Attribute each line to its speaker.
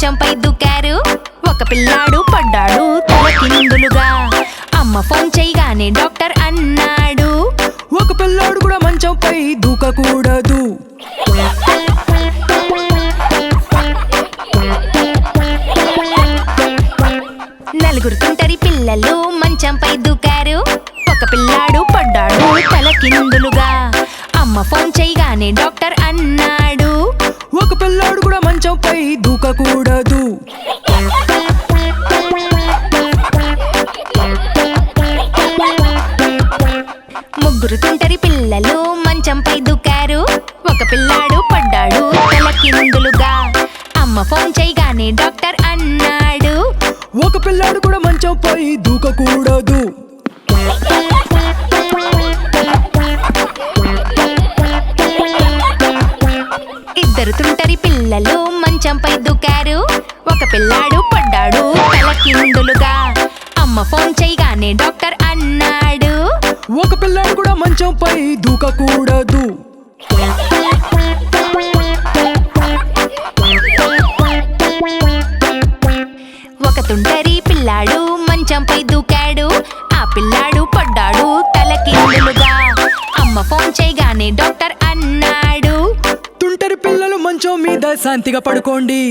Speaker 1: మంచంపై దూకారు. ఒక పిల్లాడు పడ్డాడు తలకిందులుగా. అమ్మ ఫోన్ చేయగానే డాక్టర్ అన్నాడు,
Speaker 2: ఒక పిల్లాడు కూడా మంచంపై దూకకూడదు.
Speaker 1: నలుగురు తుంటరి పిల్లలు మంచంపై దూకారు. ఒక పిల్లాడు పడ్డాడు తలకిందులుగా. అమ్మ ఫోన్ చేయగానే డాక్టర్ అన్నాడు,
Speaker 2: ఒక పిల్లాడు కూడా మంచంపై దూకకూడదు.
Speaker 1: ముగ్గురు తుంటరి పిల్లలు మంచంపై దూకారు. ఒక పిల్లాడు పడ్డాడు తలకిందులుగా. అమ్మ ఫోన్ చేయగానే డాక్టర్ అన్నాడు,
Speaker 2: ఒక పిల్లాడు కూడా మంచంపై దూకకూడదు.
Speaker 1: ఇద్దరు తుంటరి పిల్లలు మంచంపై దూకారు. ఒక పిల్లాడు పడ్డాడు తలకిందులుగా. అమ్మ ఫోన్ చేయగానే డాక్టర్ అన్నాడు,
Speaker 2: ఒక పిల్లాడు కూడా మంచంపై దూకకూడదు.
Speaker 1: ఒక తుంటరి పిల్లాడు మంచంపై దూకాడు. ఆ పిల్లాడు పడ్డాడు తలకిందులుగా. అమ్మ ఫోన్ చేయగానే డాక్టర్ అన్నాడు,
Speaker 2: తుంటరి పిల్లలు మంచం మీద శాంతిగా పడుకోండి.